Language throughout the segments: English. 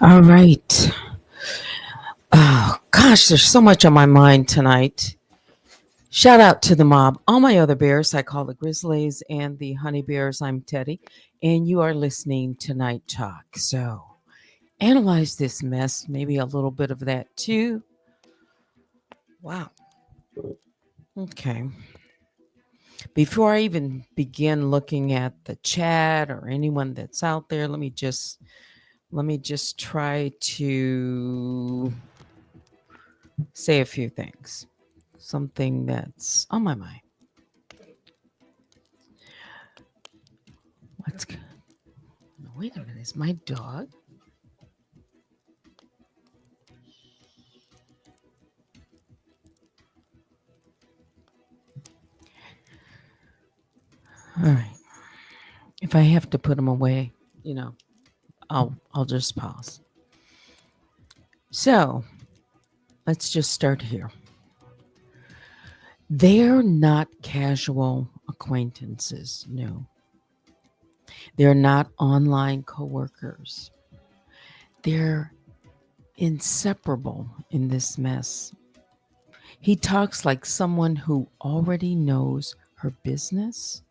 All right. Oh, gosh, there's so much on my mind tonight. Shout out to the mob. All my other bears, I call the Grizzlies and the Honey Bears. I'm Teddy, and you are listening to Night Talk. So, analyze this mess, maybe a little bit of that too. Wow. Okay. Before I even begin looking at the chat or anyone that's out there, let me just try to say a few things. Something that's on my mind. Let's go. Wait a minute. Is my dog? All right. If I have to put him away, you know, I'll just pause. So let's just start here. They're not casual acquaintances. No. They're not online coworkers. They're inseparable in this mess. He talks like someone who already knows her business,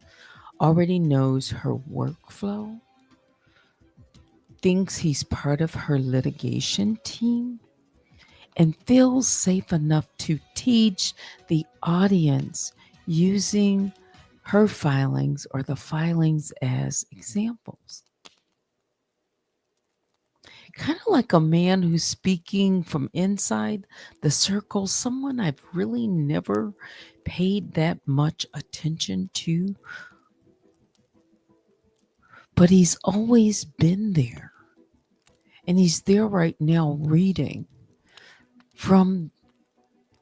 already knows her workflow, thinks he's part of her litigation team, and feels safe enough to teach the audience using her filings or the filings as examples. Kind of like a man who's speaking from inside the circle, someone I've really never paid that much attention to, but he's always been there. And he's there right now reading from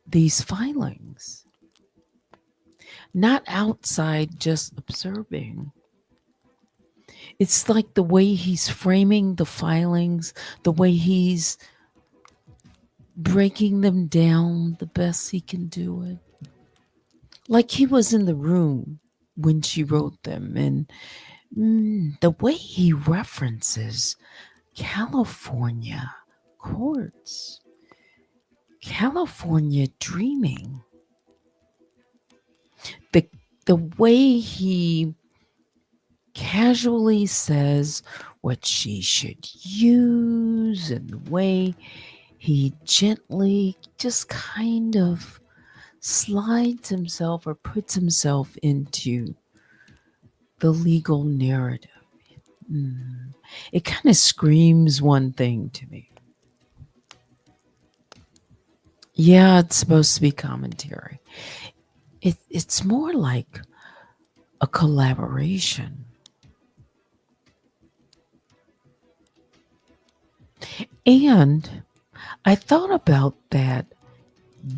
these filings, not outside just observing. It's like the way he's framing the filings, the way he's breaking them down the best he can do it. Like he was in the room when she wrote them. And the way he references California courts, California dreaming, the way he casually says what she should use, and the way he gently just kind of slides himself or puts himself into the legal narrative. It kind of screams one thing to me. Yeah, it's supposed to be commentary. It's more like a collaboration. And I thought about that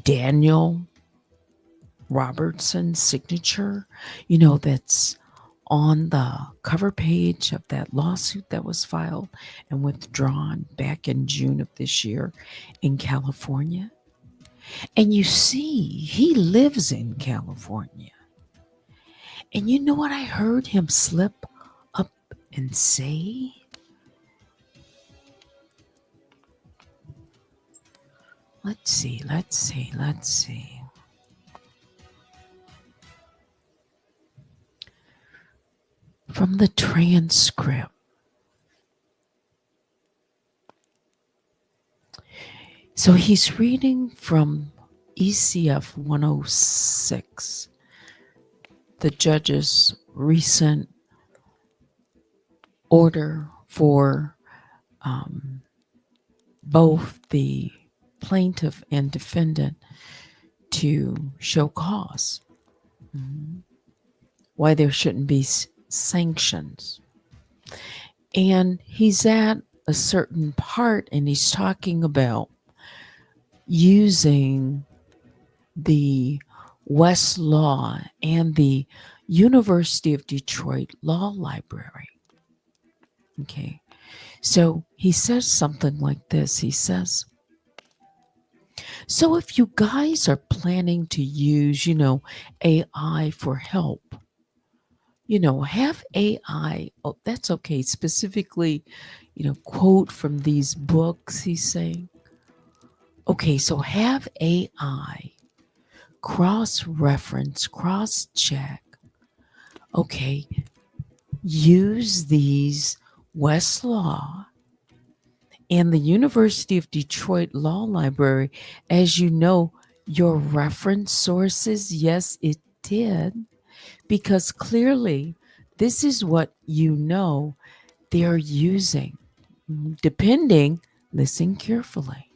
Daniel Robertson signature, that's on the cover page of that lawsuit that was filed and withdrawn back in June of this year in California. And you see, he lives in California. And you know what I heard him slip up and say? Let's see. From the transcript. So he's reading from ECF 106, the judge's recent order for both the plaintiff and defendant to show cause. Why there shouldn't be sanctions. And he's at a certain part and he's talking about using the Westlaw and the University of Detroit Law Library. Okay. So he says something like this. He says, so if you guys are planning to use, AI for help, have AI. Oh, that's okay. Specifically, quote from these books, he's saying. Okay, so have AI cross reference, cross check. Okay, use these Westlaw and the University of Detroit Law Library. As you know, your reference sources, yes, it did, because clearly this is what they're using, depending, listen carefully,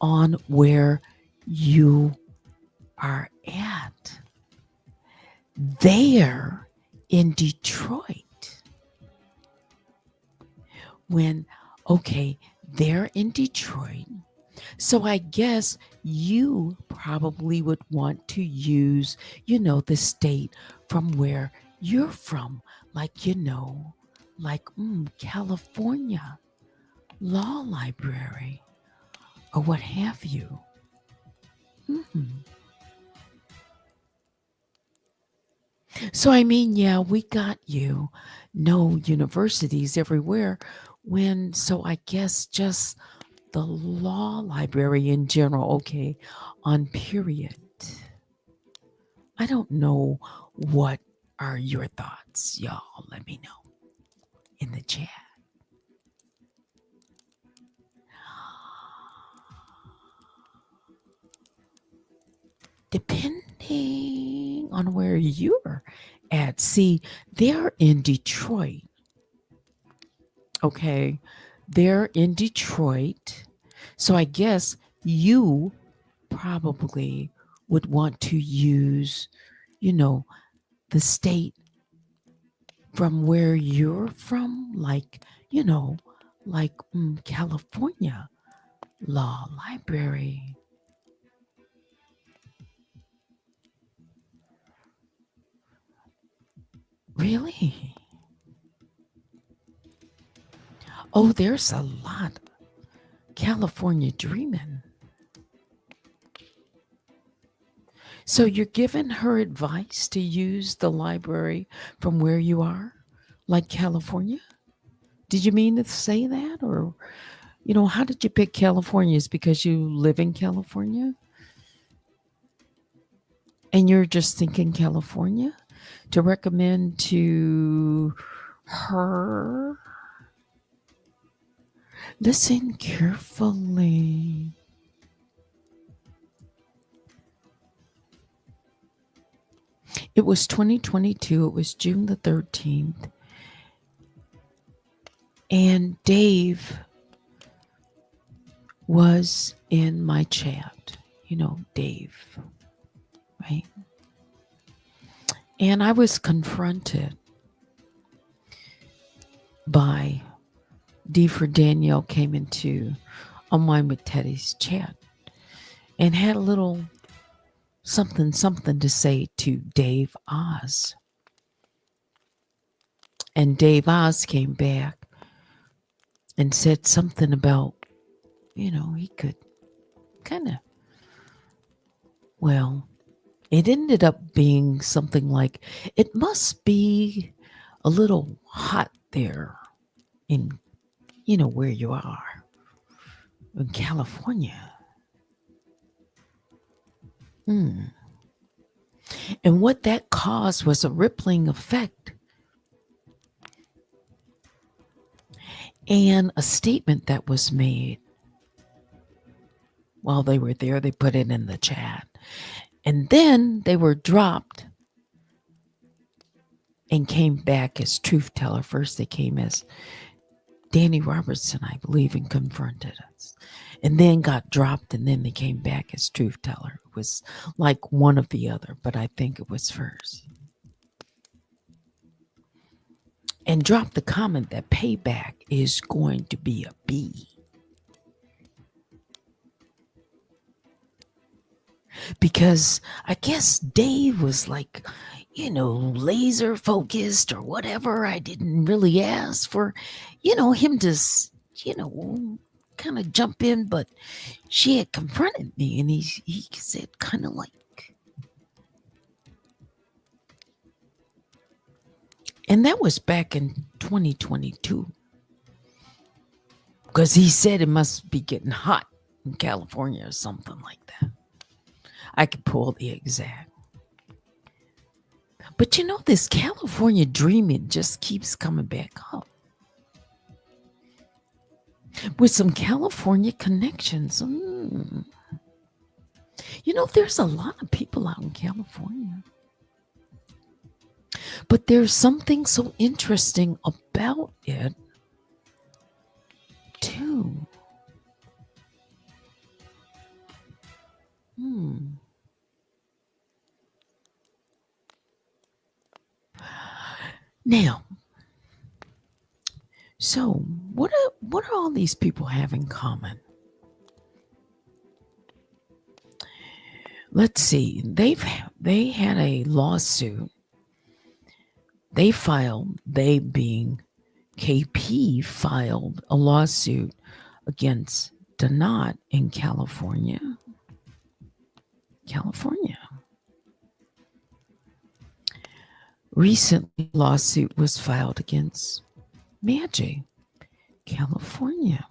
on where you are at. There in Detroit, when, okay, they're in Detroit. So I guess you probably would want to use, the state from where you're from, like, California Law Library or what have you. Mhm. So, I mean, yeah, we got no universities everywhere so I guess just the law library in general, okay, on period. I don't know, what are your thoughts, y'all? Let me know in the chat. Depending on where you're at. See, they're in Detroit. Okay. They're in Detroit. So I guess you probably would want to use, the state from where you're from, like, California Law Library. Really? Oh, there's a lot. California dreaming. So you're giving her advice to use the library from where you are, like California? Did you mean to say that? Or, how did you pick California? Is because you live in California? And you're just thinking California to recommend to her? Listen carefully. It was 2022. It was June the 13th. And Dave was in my chat. Dave, right? And I was confronted by D for Danielle came into Unwind with Teddy's chat and had a little something to say to Dave Oz. And Dave Oz came back and said something about, he could kind of, well, it ended up being something like, it must be a little hot there in, where you are in California. And what that caused was a rippling effect and a statement that was made while they were there. They put it in the chat. And then they were dropped and came back as truth teller. First, they came as Danny Robertson, I believe, and confronted us. And then got dropped, and then they came back as truth teller. It was like one of the other, but I think it was first. And dropped the comment that payback is going to be a B. Because I guess Dave was like, laser focused or whatever. I didn't really ask for, him to, kind of jump in, but she had confronted me and he said kind of like, And that was back in 2022. Because he said it must be getting hot in California or something like that. I could pull the exact. But you know, this California dreaming just keeps coming back up. With some California connections. You know, there's a lot of people out in California. But there's something so interesting about it, too. Now, so what are all these people have in common? Let's see. They had a lawsuit. They being KP filed a lawsuit against Donat in California. Recently, a lawsuit was filed against Maggie, California.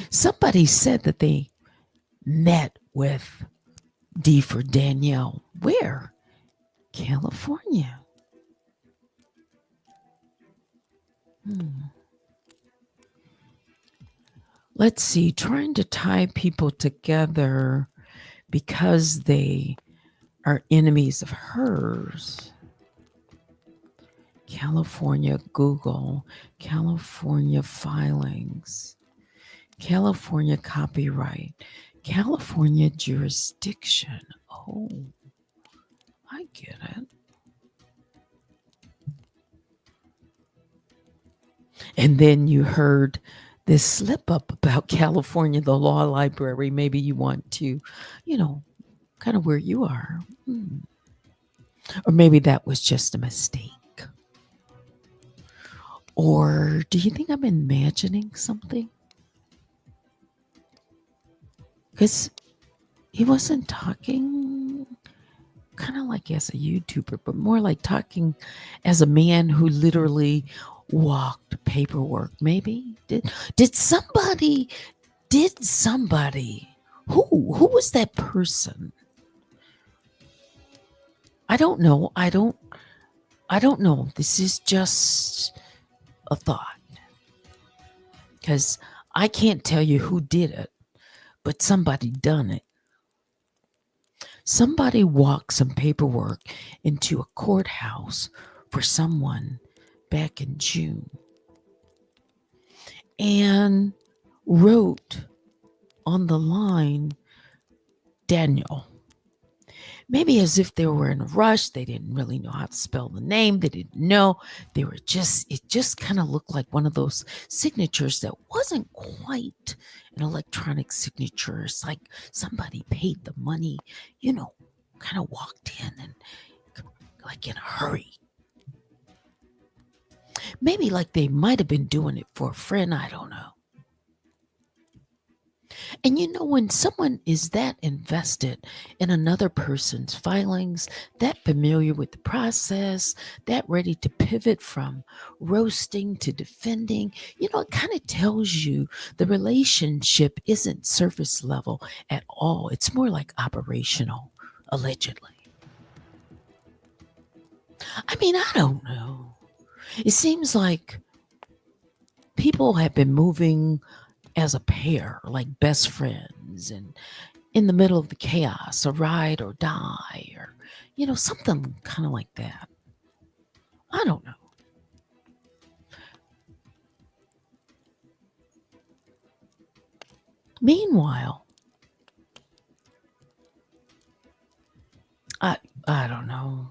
Somebody said that they met with D for Danielle. Where? California. Let's see, trying to tie people together because they are enemies of hers. California Google, California filings, California copyright, California jurisdiction. Oh, I get it. And then you heard this slip up about California, the law library. Maybe you want to, kind of where you are. Or maybe that was just a mistake. Or do you think I'm imagining something? Because he wasn't talking kind of like as a YouTuber, but more like talking as a man who literally walked paperwork. Maybe did somebody who was that person? I don't know. I don't know. This is just a thought, because I can't tell you who did it, but somebody done it. Somebody walked some paperwork into a courthouse for someone back in June and wrote on the line, Daniel. Maybe as if they were in a rush. They didn't really know how to spell the name. They didn't know. It just kind of looked like one of those signatures that wasn't quite an electronic signature. It's like somebody paid the money, kind of walked in and like in a hurry. Maybe like they might have been doing it for a friend. I don't know. And when someone is that invested in another person's filings, that familiar with the process, that ready to pivot from roasting to defending, it kind of tells you the relationship isn't surface level at all. It's more like operational, allegedly. I mean, I don't know. It seems like people have been moving as a pair, like best friends, and in the middle of the chaos, a ride or die, or, something kind of like that. I don't know. Meanwhile, I don't know.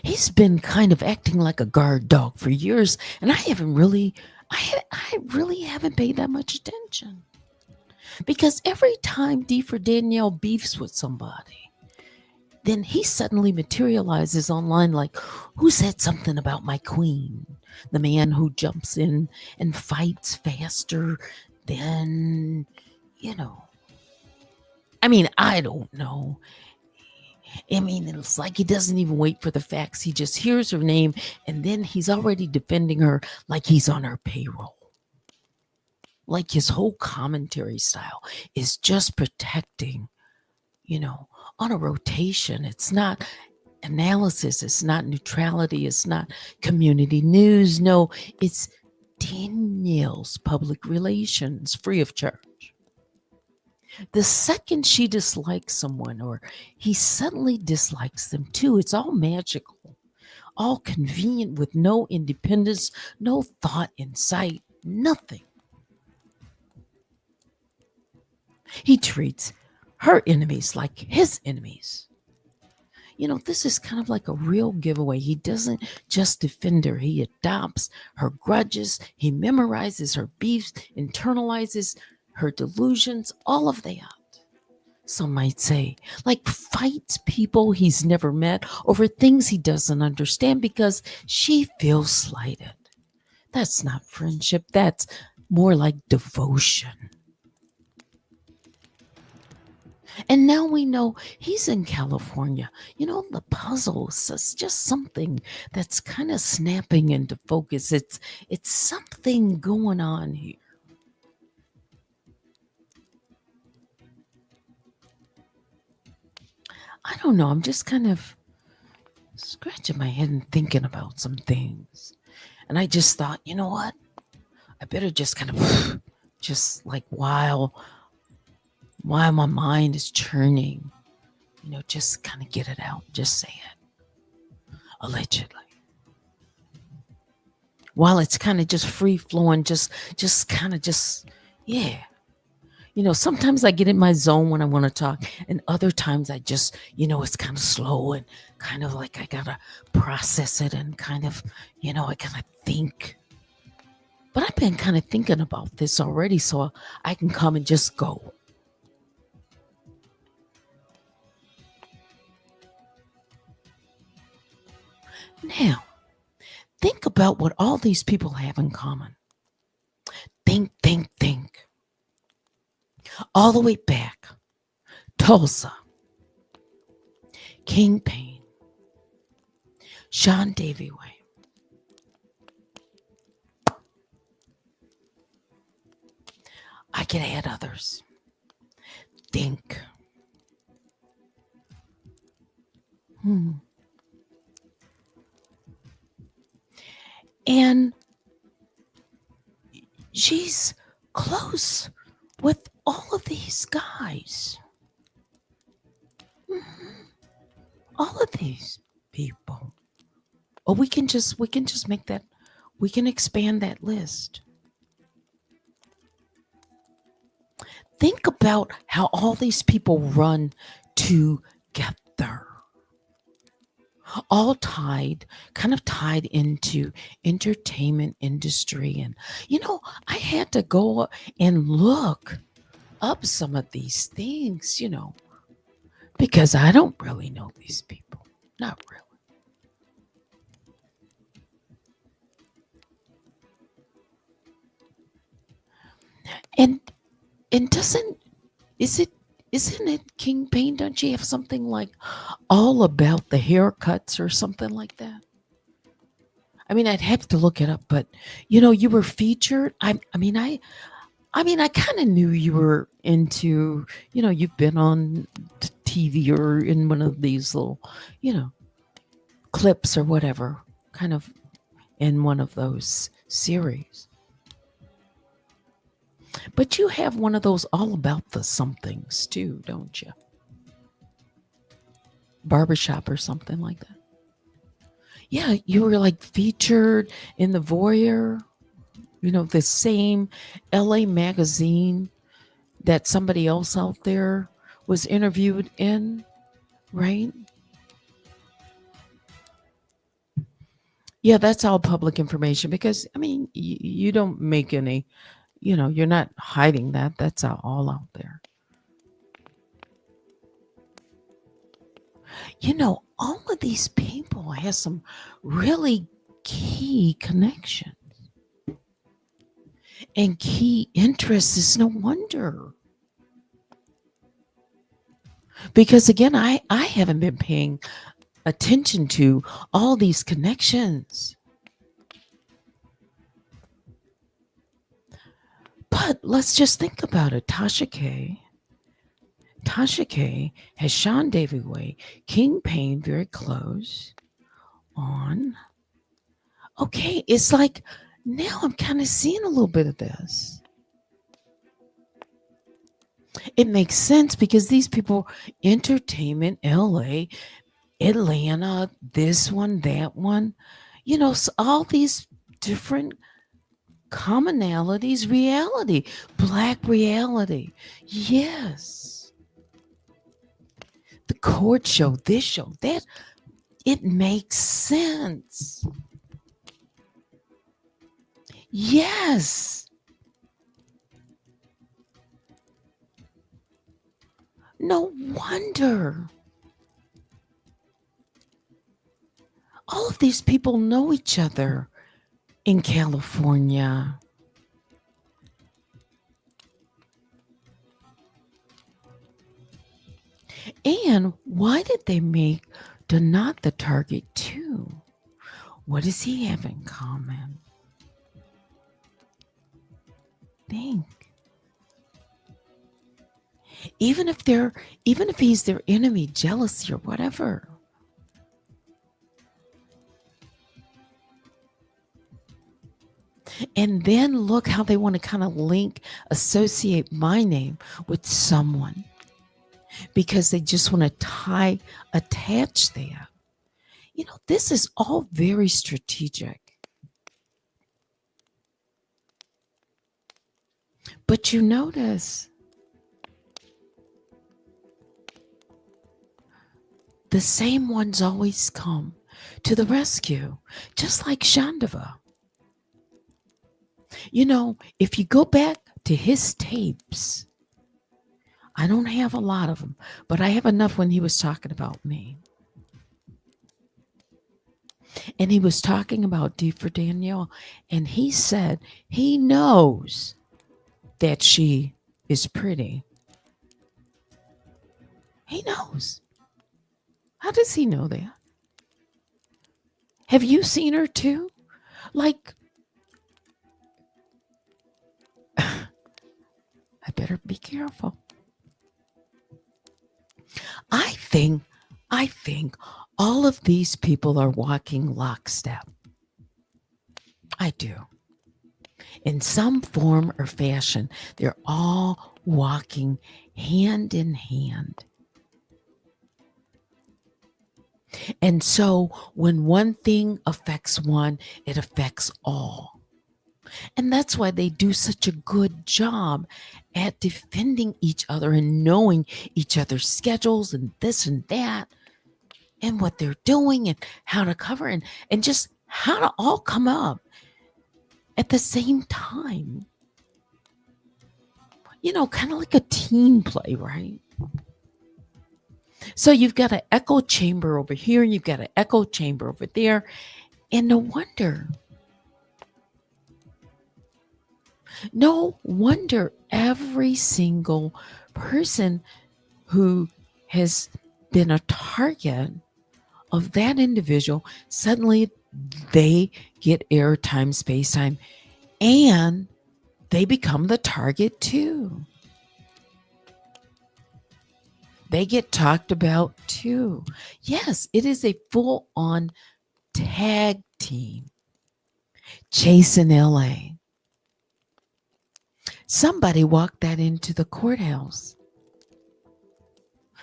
He's been kind of acting like a guard dog for years, and I really haven't paid that much attention. Because every time D for Danielle beefs with somebody, then he suddenly materializes online like, who said something about my queen? The man who jumps in and fights faster than, I mean, I don't know. I mean, it's like he doesn't even wait for the facts. He just hears her name and then he's already defending her like he's on her payroll. Like his whole commentary style is just protecting, you know, on a rotation. It's not analysis, it's not neutrality, it's not community news. No, it's Danielle's public relations free of charge. The second she dislikes someone or he suddenly dislikes them too, it's all magical, all convenient with no independence, no thought in sight, nothing. He treats her enemies like his enemies. You know, this is kind of like a real giveaway. He doesn't just defend her, he adopts her grudges, he memorizes her beefs, internalizes her delusions, all of that. Some might say, like fights people he's never met over things he doesn't understand because she feels slighted. That's not friendship, that's more like devotion. And now we know he's in California. You know, the puzzle is just something that's kind of snapping into focus. It's something going on here. I don't know. I'm just kind of scratching my head and thinking about some things. And I just thought, you know what? I better just kind of just like while my mind is churning, you know, just kind of get it out, just say it. Allegedly. While it's kind of just free flowing, just kind of just, yeah. You know, sometimes I get in my zone when I want to talk, and other times I just, you know, it's kind of slow and kind of like I gotta process it and kind of, you know, I kind of think. But I've been kind of thinking about this already, so I can come and just go. Now, think about what all these people have in common. Think. All the way back. Tulsa, King Payne, Sean Davy Way. I can add others. Think. And she's close with all of these guys. All of these people. Or we can just make that, we can expand that list. Think about how all these people run together. All kind of tied into entertainment industry. And, you know, I had to go and look up some of these things, you know, because I don't really know these people. Not really. And doesn't is it isn't it King Pain? Don't you have something like all about the haircuts or something like that? I mean, I'd have to look it up, but you know, you were featured. I mean, I kind of knew you were into, you know, you've been on TV or in one of these little, you know, clips or whatever, kind of in one of those series. But you have one of those all about the somethings too, don't you? Barbershop or something like that. Yeah, you were like featured in the Voyeur, you know, the same LA magazine that somebody else out there was interviewed in, right? Yeah, that's all public information because, I mean, you don't make any, you know, you're not hiding that. That's all out there. You know, all of these people have some really key connections and key interests. It's no wonder. Because again, I haven't been paying attention to all these connections. But let's just think about it. Tasha K has Sean Davy Way, King Payne very close on. Okay, it's like now I'm kind of seeing a little bit of this. It makes sense because these people, entertainment, LA, Atlanta, this one, that one, all these different commonalities, reality, black reality. Yes. The court show, this show, that. It makes sense. Yes. No wonder. All of these people know each other in California. And why did they make Donat the target too? What does he have in common? Think. Even if he's their enemy, jealousy or whatever. And then look how they want to kind of associate my name with someone because they just want to attach that. This is all very strategic. But you notice the same ones always come to the rescue, just like Shandava. If you go back to his tapes, I don't have a lot of them, but I have enough when he was talking about me. And he was talking about D for Danielle, and he said he knows that she is pretty. He knows. How does he know that? Have you seen her too? Like, I better be careful. I think all of these people are walking lockstep. I do. In some form or fashion, they're all walking hand in hand. And so when one thing affects one, it affects all. And that's why they do such a good job at defending each other and knowing each other's schedules and this and that and what they're doing and how to cover and just how to all come up at the same time. Kind of like a team play, right? So you've got an echo chamber over here, you've got an echo chamber over there, and no wonder every single person who has been a target of that individual, suddenly they get airtime, space time, and they become the target too. They get talked about too. Yes, it is a full-on tag team. Chasing LA. Somebody walked that into the courthouse.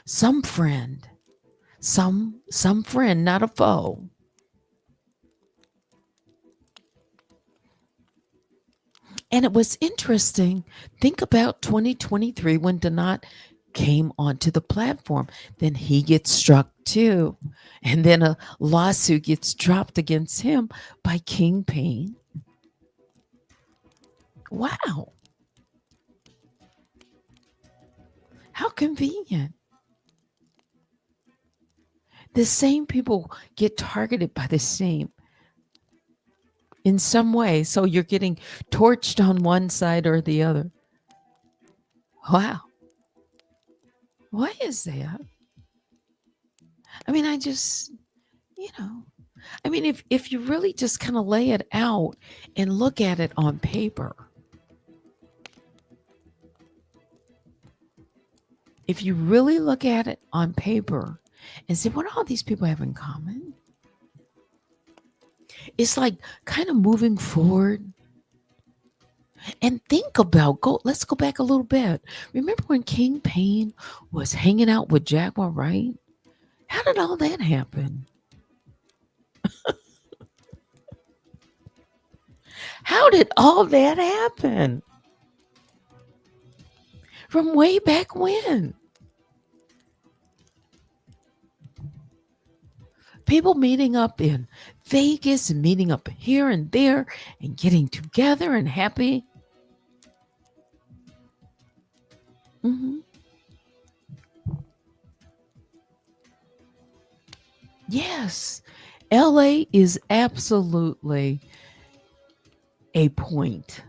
Some friend. Some friend, not a foe. And it was interesting. Think about 2023 when Donat came onto the platform. Then he gets struck too. And then a lawsuit gets dropped against him by King Payne. Wow. How convenient. The same people get targeted by the same in some way. So you're getting torched on one side or the other. Wow. Why is that? I mean, I just, you know, I mean, if you really just kind of lay it out and look at it on paper, if you really look at it on paper and say, what do all these people have in common? It's like kind of moving forward and think about, let's go back a little bit. Remember when King Payne was hanging out with Jaguar Wright? How did all that happen? How did all that happen? From way back when? People meeting up in Vegas and meeting up here and there and getting together and happy. Hmm. Yes, LA is absolutely a point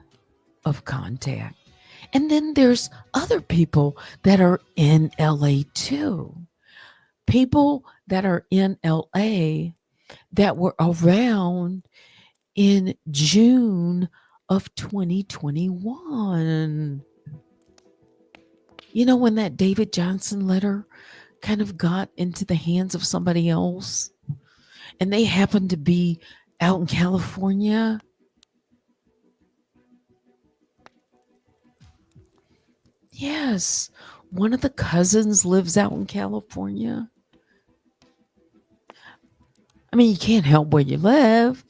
of contact. And then there's other people that are in LA too. People that are in LA that were around in June of 2021. You know, when that David Johnson letter kind of got into the hands of somebody else and they happened to be out in California. Yes, one of the cousins lives out in California. I mean, you can't help where you live,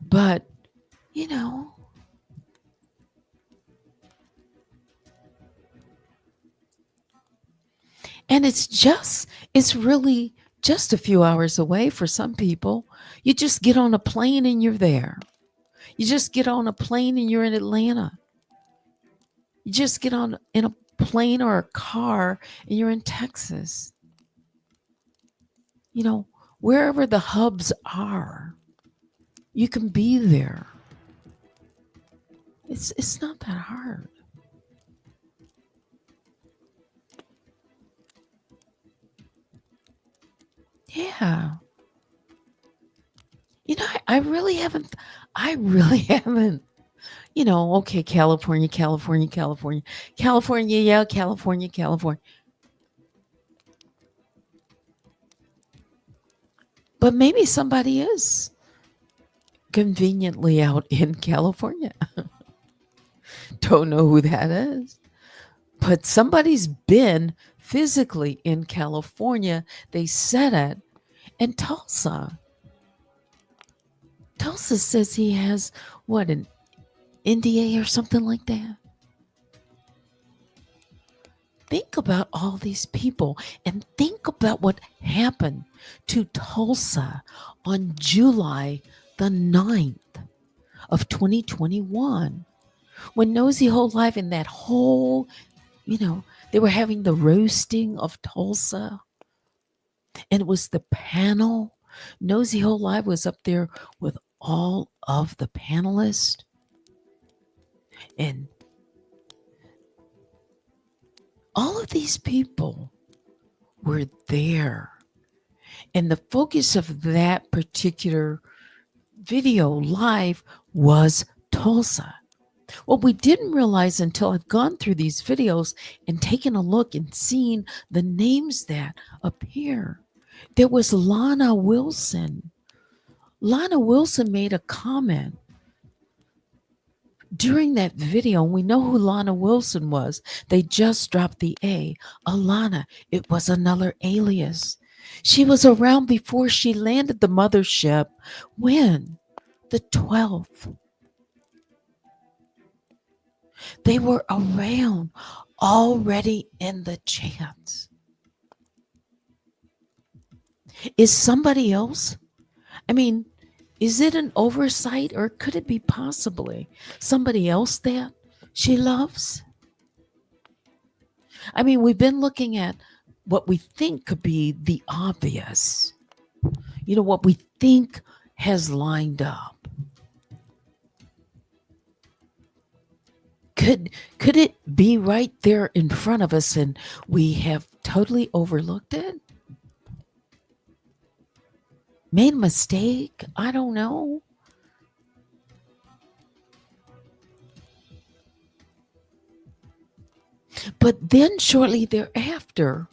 but you know, and it's really just a few hours away for some people. You just get on a plane and you're there. You just get on a plane and you're in Atlanta. You just get on in a plane or a car and you're in Texas. You know, wherever the hubs are, you can be there. It's not that hard. Yeah. You know, I really haven't, okay, California, California, California, California, yeah, California, California. But maybe somebody is conveniently out in California. Don't know who that is. But somebody's been physically in California. They said it. And Tulsa. Tulsa says he has what, an NDA or something like that. Think about all these people and think about what happened to Tulsa on July the 9th of 2021 when Nosy Whole Life and that whole, they were having the roasting of Tulsa and it was the panel. Nosy Whole Life was up there with all of the panelists and all of these people were there. And the focus of that particular video live was Tulsa. What we didn't realize until I've gone through these videos and taken a look and seen the names that appear, there was Lana Wilson. Lana Wilson made a comment during that video. We know who Lana Wilson was. They just dropped the A. Alana, it was another alias. She was around before she landed the mothership. When? The 12th. They were around already in the chance. Is somebody else? I mean, is it an oversight or could it be possibly somebody else that she loves? I mean, we've been looking at what we think could be the obvious, what we think has lined up. Could it be right there in front of us and we have totally overlooked it? Made a mistake? I don't know. But then shortly thereafter,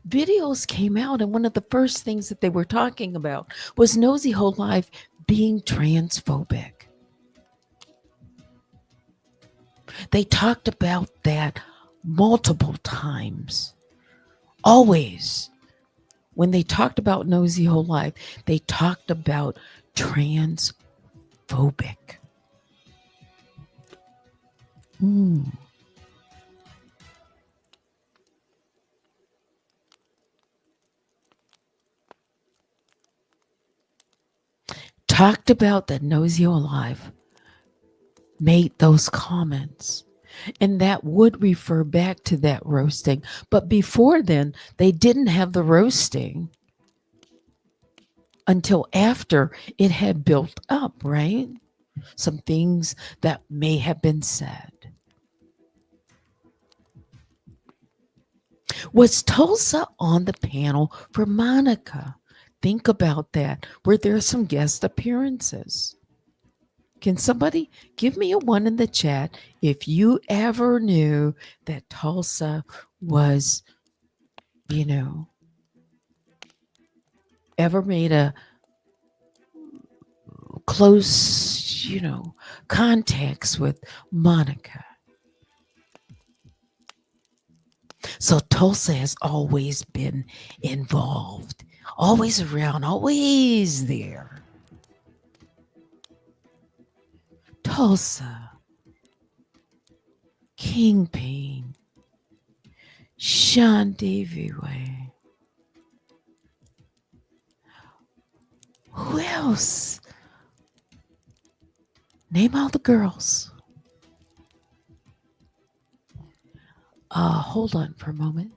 videos came out, and one of the first things that they were talking about was Nosy Whole Life being transphobic. They talked about that multiple times. Always. When they talked about Nosy Whole Life, they talked about transphobic. Mm. Talked about that Nosy Whole Life made those comments. And that would refer back to that roasting. But before then, they didn't have the roasting until after it had built up, right? Some things that may have been said. Was Tulsa on the panel for Monica? Think about that. Were there some guest appearances? Can somebody give me a one in the chat if you ever knew that Tulsa was, ever made a close, contacts with Monica? So Tulsa has always been involved, always around, always there. Tulsa, Kingpin, Sean Davyway. Who else? Name all the girls. Hold on for a moment.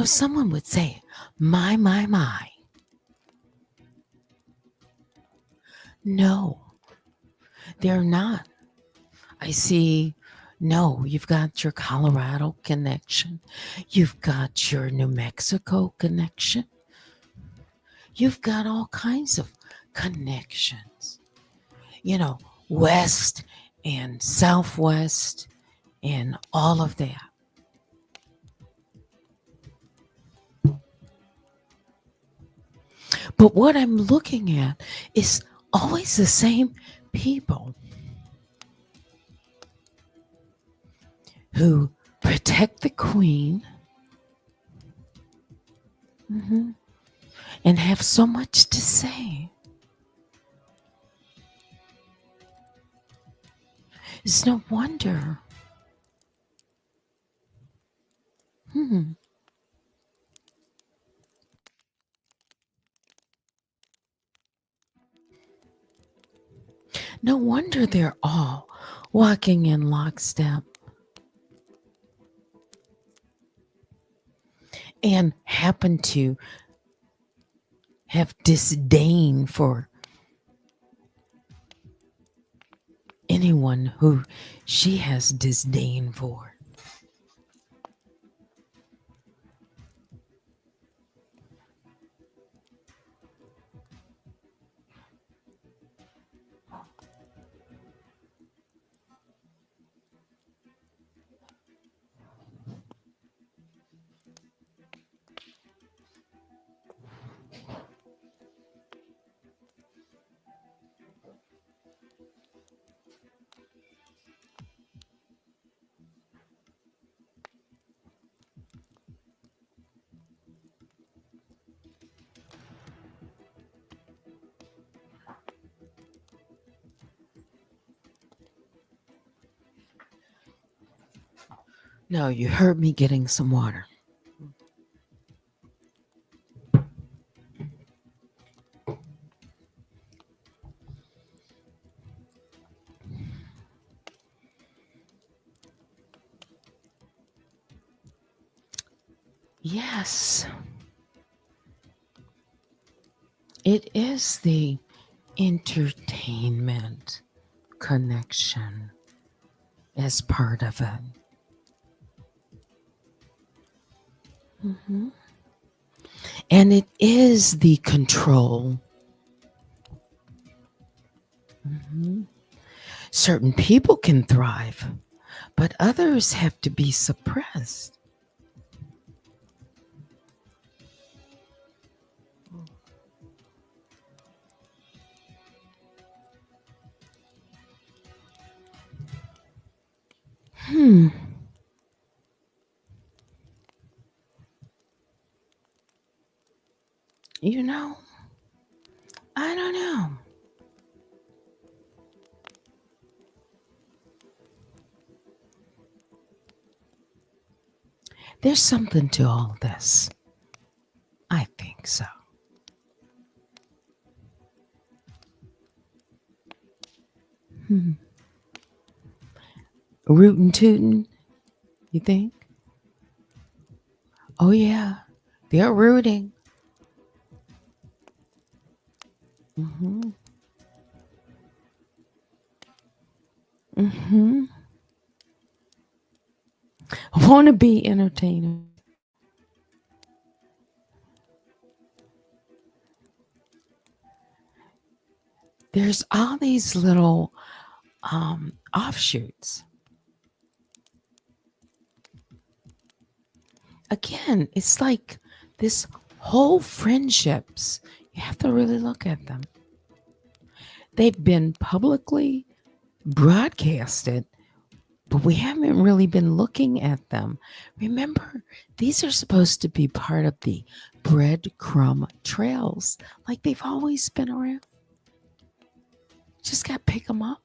Someone would say, my, my, my. No, they're not. I see, no, you've got your Colorado connection. You've got your New Mexico connection. You've got all kinds of connections, west and southwest and all of that. But what I'm looking at is always the same people who protect the queen, hmm and have so much to say. It's no wonder. Hmm. No wonder they're all walking in lockstep and happen to have disdain for anyone who she has disdain for. No, you heard me getting some water. Yes, it is the entertainment connection as part of it. Mhm. And it is the control. Mhm. Certain people can thrive, but others have to be suppressed. Hmm. You know, I don't know. There's something to all this. I think so. Hmm. Rootin' tootin', you think? Oh, yeah. They're rooting. Hmm. Hmm. Want to be entertainer. There's all these little offshoots. Again, it's like this whole friendships. You have to really look at them. They've been publicly broadcasted, but we haven't really been looking at them. Remember, these are supposed to be part of the breadcrumb trails, like they've always been around. Just got to pick them up.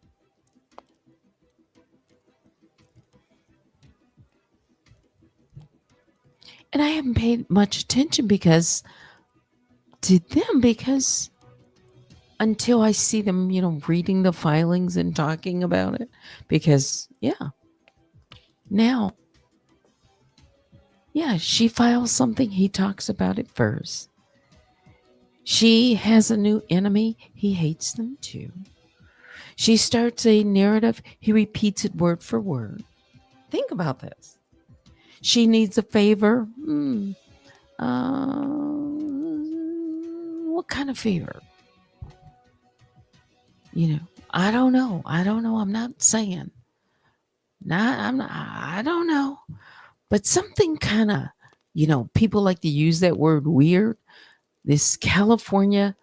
And I haven't paid much attention because to them because until I see them, reading the filings and talking about it. Because now, she files something, he talks about it first. She has a new enemy, he hates them too. She starts a narrative, he repeats it word for word. Think about this. She needs a favor. What kind of favor? I don't know. I don't know. I'm not saying. I don't know. But something kind of, people like to use that word weird. This California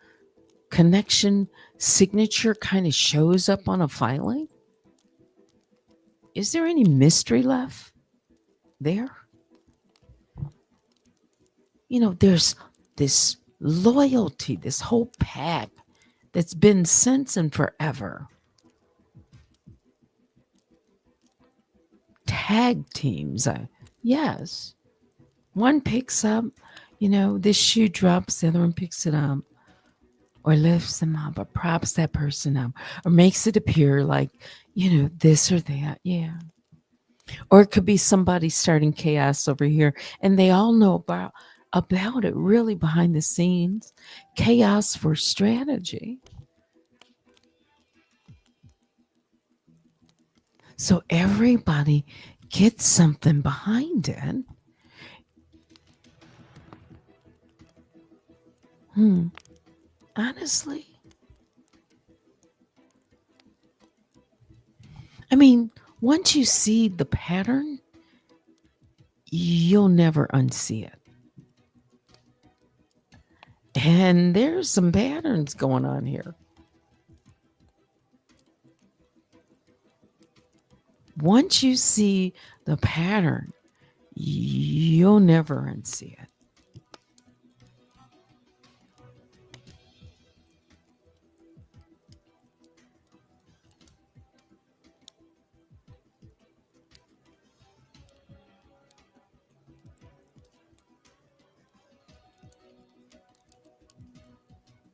connection signature kind of shows up on a filing. Is there any mystery left there? There's this loyalty, this whole pack that's been since and forever. Tag teams. Yes. One picks up, this shoe drops, the other one picks it up, or lifts them up, or props that person up, or makes it appear like, this or that. Yeah. Or it could be somebody starting chaos over here, and they all know about it really behind the scenes. Chaos for strategy. So everybody gets something behind it. Honestly, I mean, once you see the pattern, you'll never unsee it. And there's some patterns going on here. Once you see the pattern, you'll never unsee it.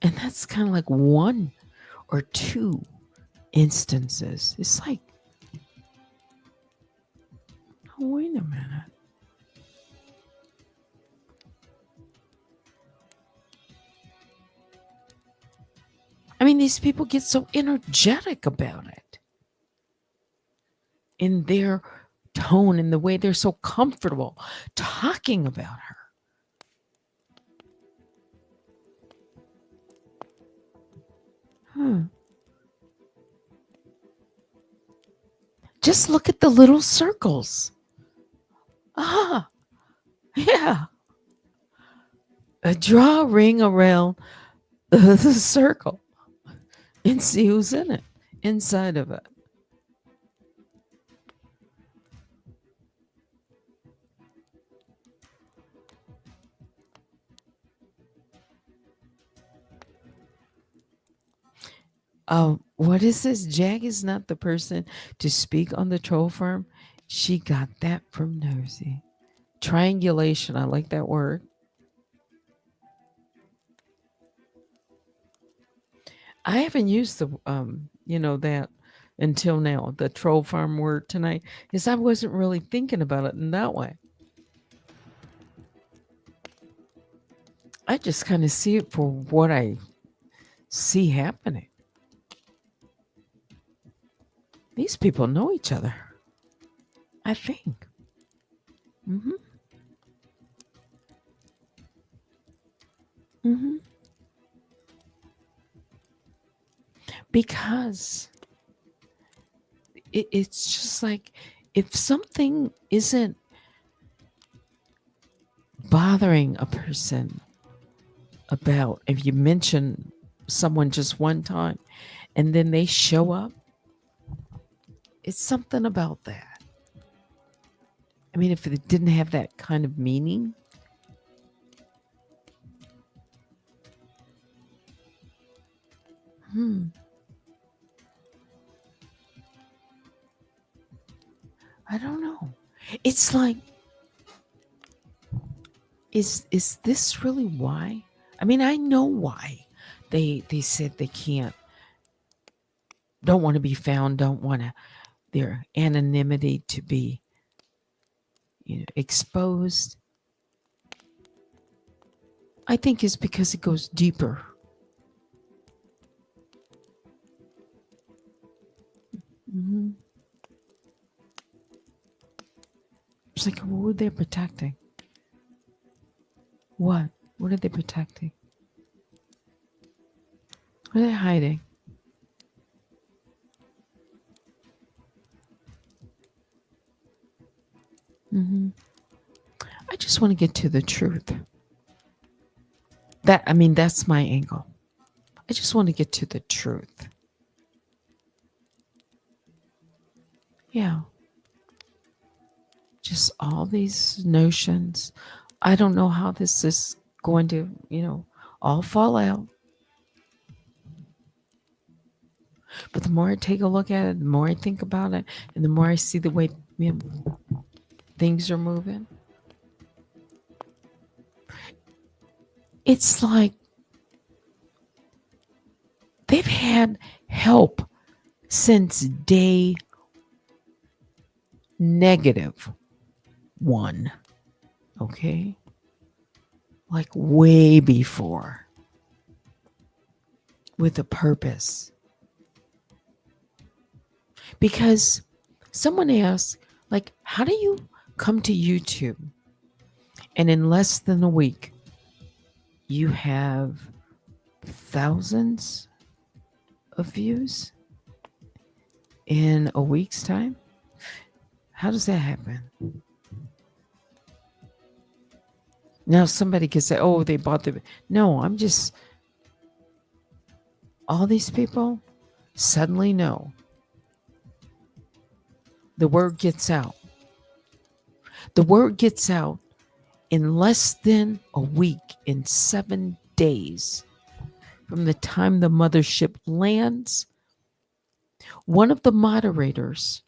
And that's kind of like one or two instances. It's like, oh, wait a minute. I mean, these people get so energetic about it in their tone and the way they're so comfortable talking about her. Just look at the little circles. Yeah. Draw a ring around the circle and see who's in it, inside of it. What is this? Jag is not the person to speak on the troll farm. She got that from Nosy. Triangulation. I like that word. I haven't used the that until now, the troll farm word tonight, because I wasn't really thinking about it in that way. I just kind of see it for what I see happening. These people know each other, I think. Mm-hmm. Mm-hmm. Because it's just like, if something isn't bothering a person, about if you mention someone just one time and then they show up, it's something about that. I mean, if it didn't have that kind of meaning, I don't know. It's like, is this really why? I mean, I know why they said they don't want to be found, don't want their anonymity to be exposed. I think it's because it goes deeper. Mm-hmm. It's like, what were they protecting? What? What are they protecting? What are they hiding? Mm-hmm. I just want to get to the truth. That's my angle. I just want to get to the truth. Yeah. Just all these notions. I don't know how this is going to, all fall out. But the more I take a look at it, the more I think about it, and the more I see the way things are moving, it's like they've had help since day -1. Okay? Like way before, with a purpose. Because someone asked, like, how do you come to YouTube and in less than a week you have thousands of views in a week's time? How does that happen? Now somebody could say, oh, they bought the... No, I'm just... All these people suddenly know. The word gets out. The word gets out in less than a week, in 7 days from the time the mothership lands. One of the moderators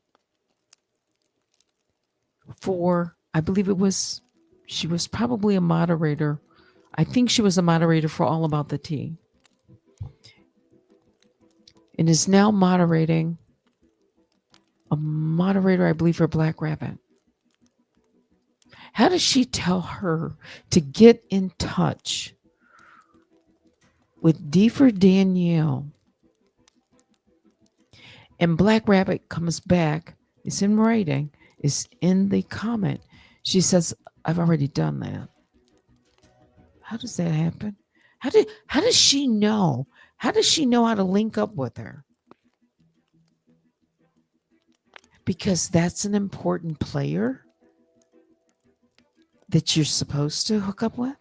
for, I believe she was probably a moderator. I think she was a moderator for All About the Tea. And is now moderating, a moderator, I believe, for Black Rabbit. How does she tell her to get in touch with D for Danielle? And Black Rabbit comes back, it's in writing, it's in the comment. She says, I've already done that. How does that happen? How does she know? How does she know how to link up with her? Because that's an important player that you're supposed to hook up with,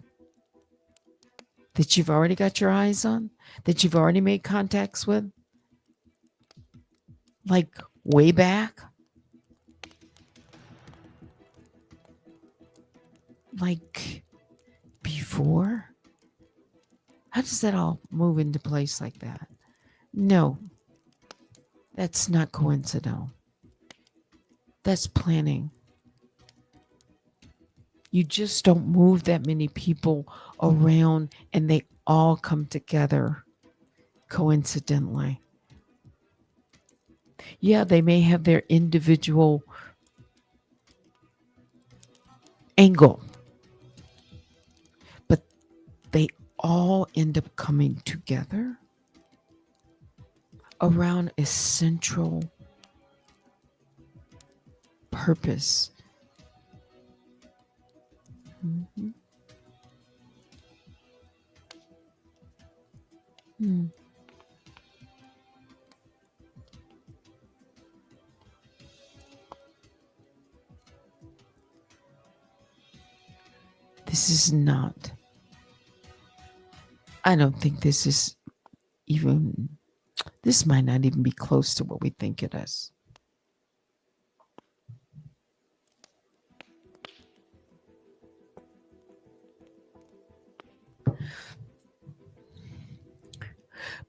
that you've already got your eyes on, that you've already made contacts with, like way back, like before. How does that all move into place like that? No, that's not coincidental. That's planning. You just don't move that many people around and they all come together coincidentally. Yeah, they may have their individual angle, but they all end up coming together around a central purpose. Mm-hmm. Mm. This is not, I don't think this is even, this might not even be close to what we think it is.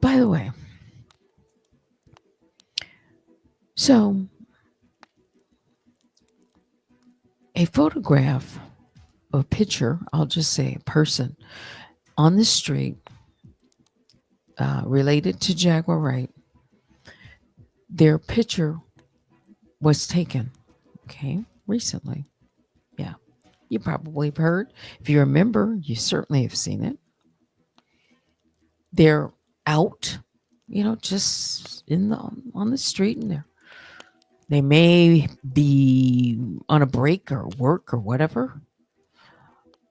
By the way, so a photograph, a picture, I'll just say a person on the street related to Jaguar Wright, their picture was taken, okay, recently. Yeah, you probably have heard. If you remember, you certainly have seen it. They're out, just on the street, and they may be on a break or work or whatever,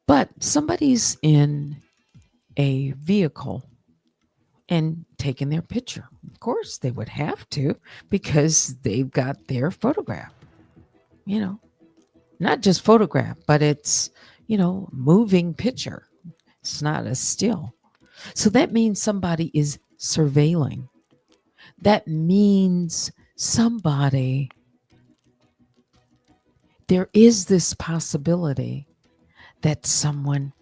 but somebody's in a vehicle and taking their picture. Of course, they would have to, because they've got their photograph. Not just photograph, but it's, moving picture. It's not a still. So that means somebody is surveilling. That means there is this possibility that someone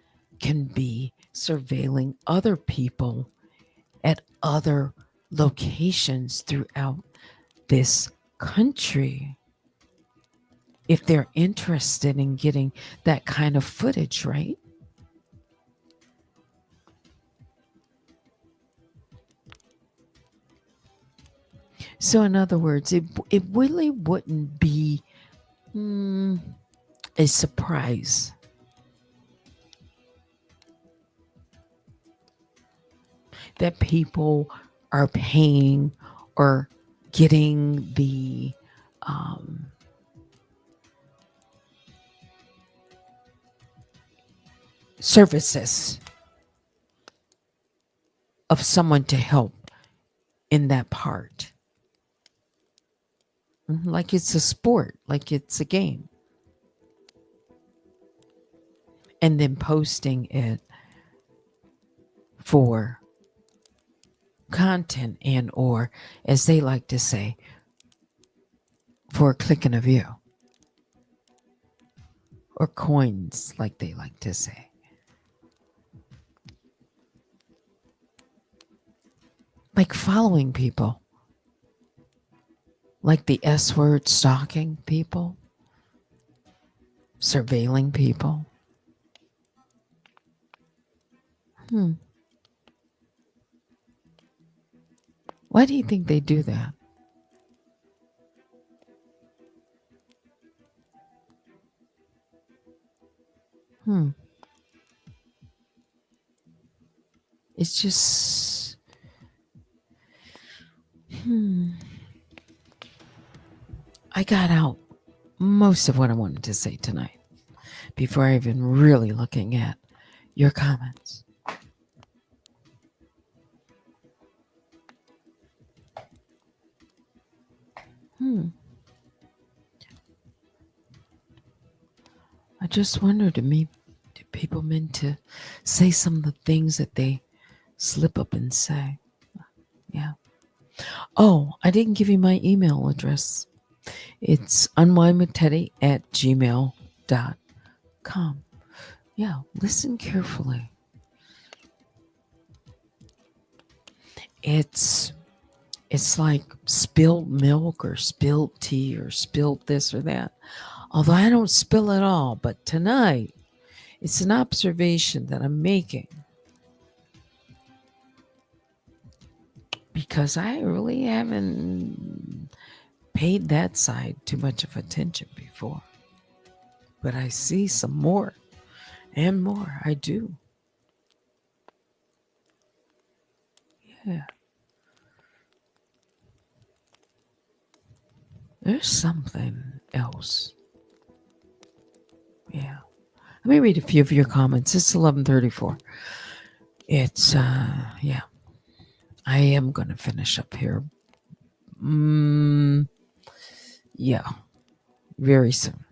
can be surveilling other people at other locations throughout this country if they're interested in getting that kind of footage, right? So, in other words, it really wouldn't be a surprise that people are paying or getting the um, services of someone to help in that part. Like it's a sport, like it's a game. And then posting it for content and or, as they like to say, for a click and a view. Or coins, like they like to say. Like following people. Like the S word, stalking people. Surveilling people. Why do you think they do that? It's just I got out most of what I wanted to say tonight before even really looking at your comments. I just wonder, do people mean to say some of the things that they slip up and say? Yeah. Oh, I didn't give you my email address. It's unwinewithteddy@gmail.com. Yeah, listen carefully. It's like spilled milk or spilled tea or spilled this or that. Although I don't spill it all, but tonight it's an observation that I'm making because I really haven't paid that side too much of attention before. But I see some more and more. I do. Yeah. There's something else. Yeah. Let me read a few of your comments. It's 11:34. It's yeah. I am going to finish up here. Yeah. Very soon.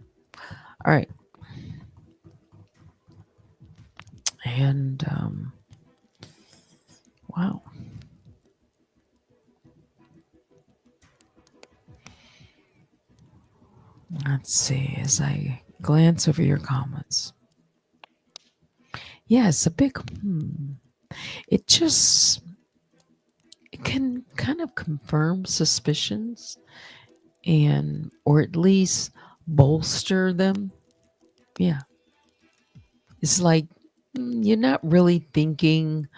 All right. And wow. Let's see as I glance over your comments. Yeah, it's a big It can kind of confirm suspicions and or at least bolster them. Yeah. It's like you're not really thinking.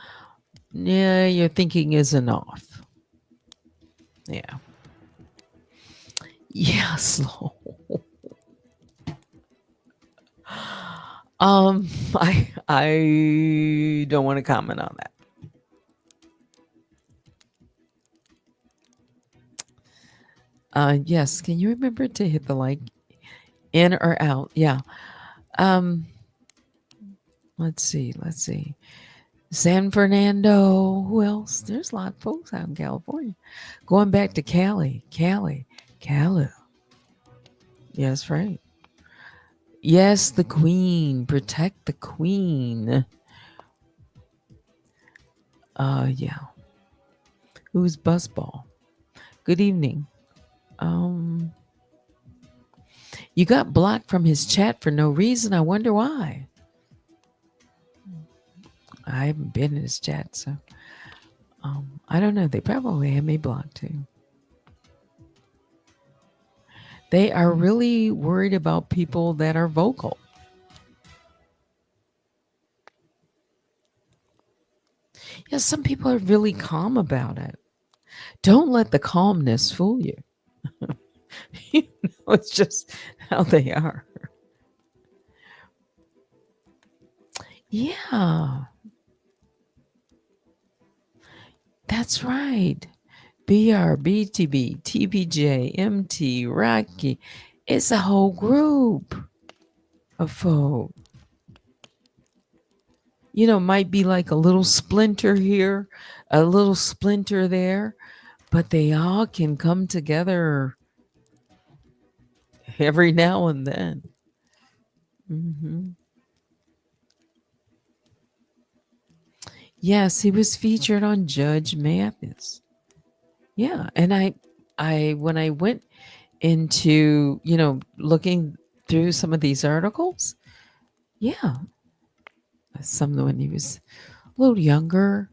Yeah, your thinking isn't off. Yeah. Yeah, slow. I don't want to comment on that. Yes, can you remember to hit the like in or out? Yeah. Um let's see. San Fernando. Who else? There's a lot of folks out in California. Going back to Cali. Cali. Yes, right. Yes, the queen. Protect the queen. Yeah. Who's Buzzball? Good evening. You got blocked from his chat for no reason. I wonder why. I haven't been in his chat, so I don't know. They probably have me blocked too. They are really worried about people that are vocal. Yeah, some people are really calm about it. Don't let the calmness fool you. You know, it's just how they are. Yeah, that's right. BR, BTB, TPJ, MT, Rocky. It's a whole group of folk. You know, might be like a little splinter here, a little splinter there, but they all can come together every now and then. hmm Yes, he was featured on Judge Mathis. Yeah, and I when I went into looking through some of these articles, yeah, some when he was a little younger,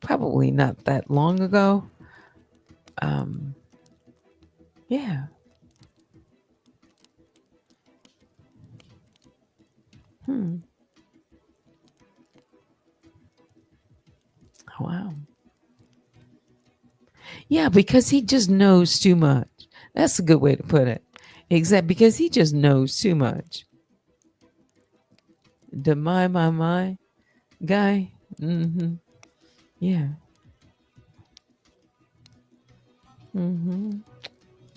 probably not that long ago. Um, yeah. Hmm. Wow. Yeah, because he just knows too much. That's a good way to put it. Exactly, because he just knows too much. The my guy. Mm-hmm. Yeah. Mm-hmm.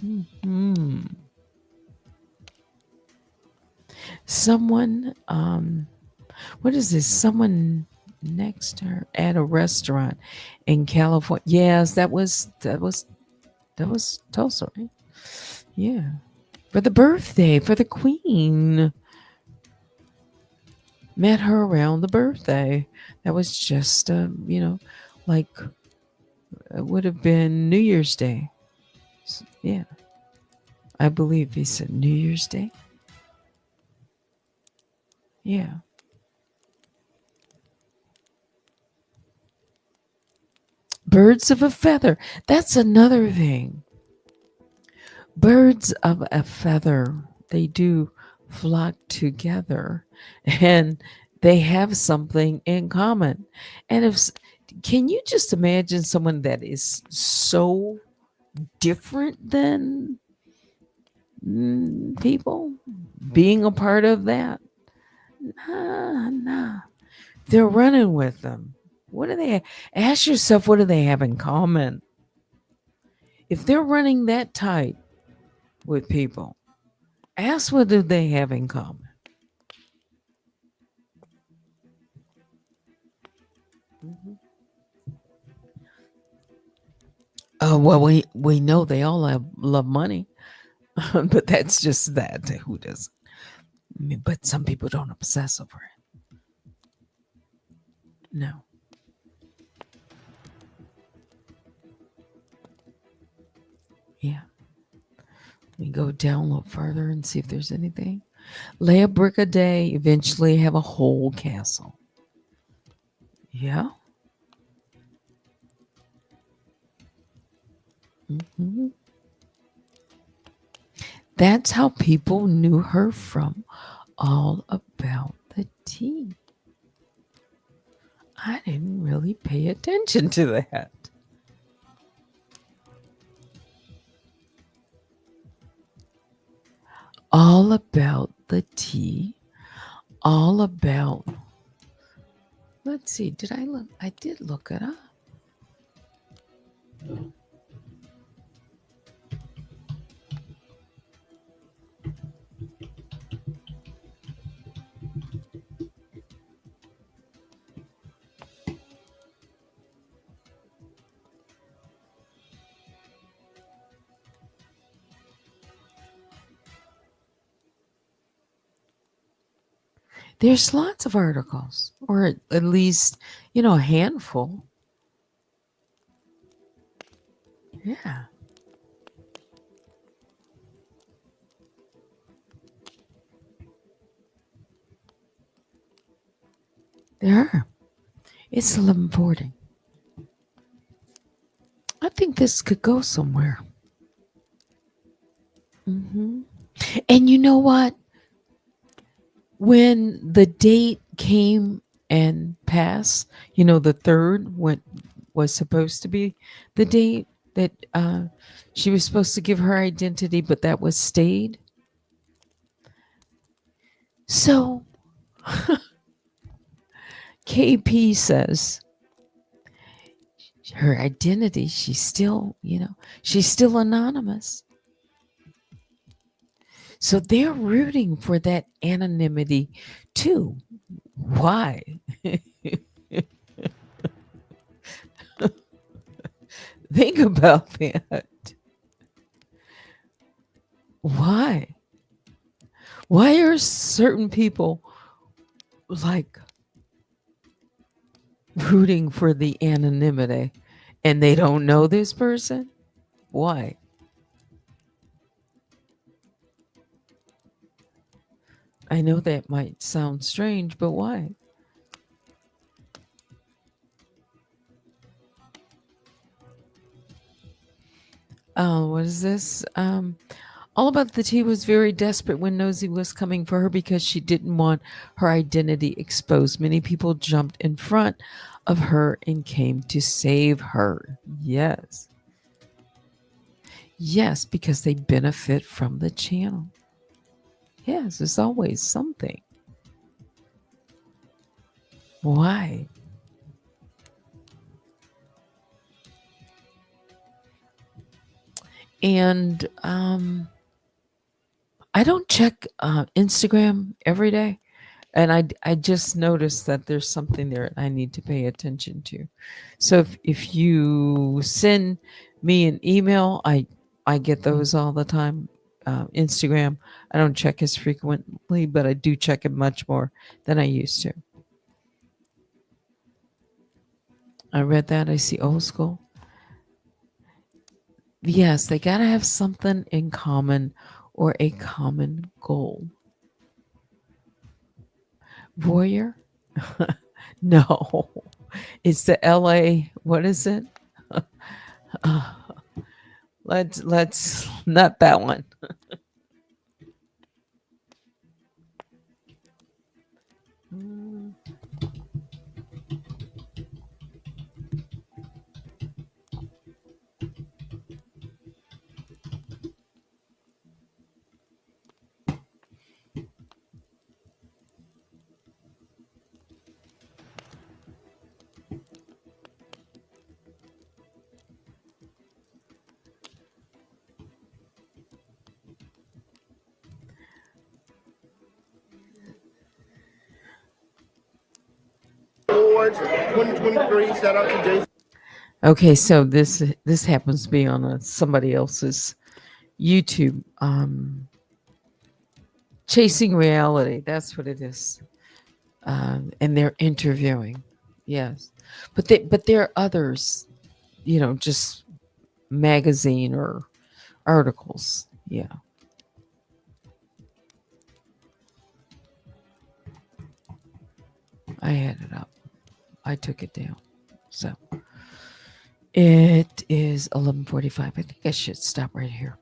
Mm-hmm. Someone, what is this? Someone next to her at a restaurant in California. Yes, that was Tulsa, right? Yeah. For the birthday, for the queen. Met her around the birthday. That was just, like it would have been New Year's Day. Yeah, I believe he said New Year's Day. Yeah. Birds of a feather. That's another thing. Birds of a feather. They do flock together and they have something in common. And can you just imagine someone that is so different than people being a part of that? Nah. They're running with them. What do they ask yourself? What do they have in common? If they're running that tight with people, ask what do they have in common. Mhm. Well, we know they all love money, but that's just that. Who doesn't? I mean, but some people don't obsess over it. No. Yeah. We go down a little further and see if there's anything. Lay a brick a day, eventually have a whole castle. Yeah. hmm That's how people knew her from All About the Tea. I didn't really pay attention to that. All About the Tea. All about. Let's see. Did I look? I did look it up. There's lots of articles, or at least, a handful. Yeah. There are. It's 11:40. I think this could go somewhere. Hmm. And you know what? When the date came and passed, the third was supposed to be the date that she was supposed to give her identity, but that was stayed. So KP says her identity, she's still anonymous. So they're rooting for that anonymity too. Why? Think about that. Why? Why are certain people like rooting for the anonymity and they don't know this person? Why? I know that might sound strange, but why? What is this? All About the Tea was very desperate when Nosy was coming for her because she didn't want her identity exposed. Many people jumped in front of her and came to save her. Yes. Yes, because they benefit from the channel. Yes, there's always something. Why? And I don't check Instagram every day. And I just noticed that there's something there I need to pay attention to. So if you send me an email, I get those all the time. Instagram, I don't check as frequently, but I do check it much more than I used to. I read that. I see old school. Yes, they got to have something in common or a common goal. Voyeur? No, it's the LA. What is it? Uh, let's not that one. Mm. Awards 2023. Shout out to Jason. Okay, so this happens to be on somebody else's YouTube. Chasing Reality. That's what it is. And they're interviewing. Yes, but there are others. Just magazine or articles. Yeah, I had it up. I took it down. So it is 11:45. I think I should stop right here.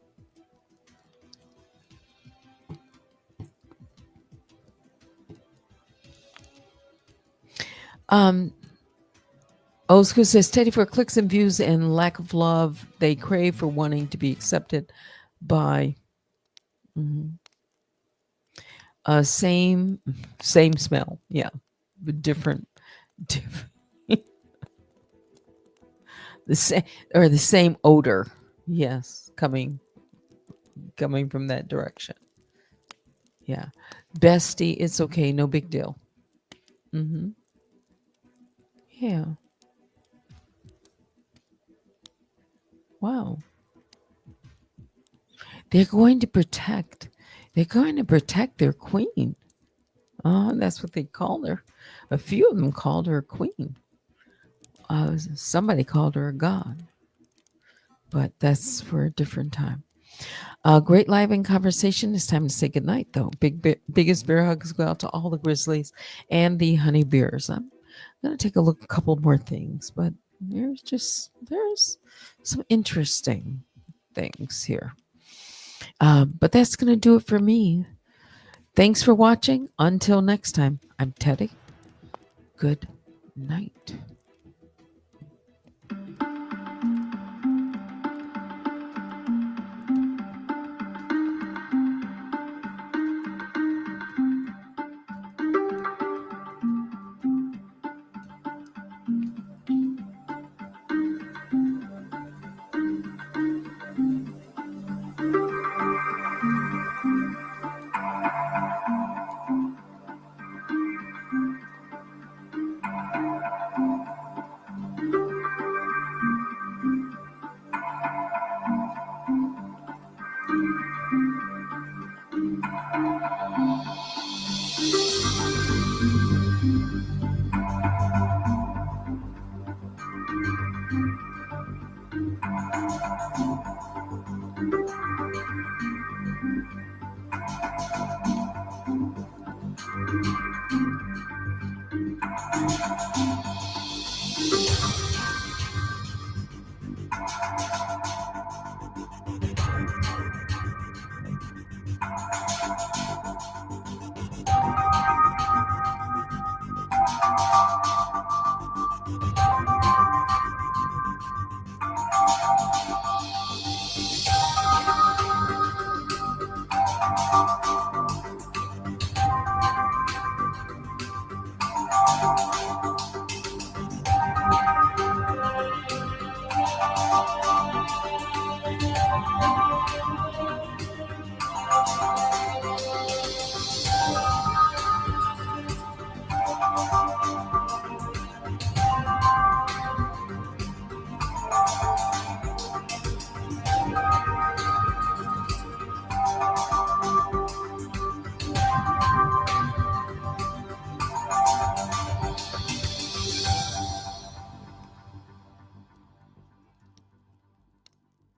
Um, Old School says Teddy, for clicks and views and lack of love they crave for wanting to be accepted by same smell. Yeah, but different the same or the same odor. Yes, coming from that direction. Yeah, bestie, it's okay, no big deal. Hmm. Yeah. Wow. They're going to protect. They're going to protect their queen. Oh, that's what they called her. A few of them called her a queen. Somebody called her a god, but that's for a different time. Great live in conversation. It's time to say goodnight, though. Biggest bear hugs go out to all the Grizzlies and the Honey Bears. I'm going to take a look at a couple more things, but there's some interesting things here. But that's going to do it for me. Thanks for watching. Until next time, I'm Teddy. Good night.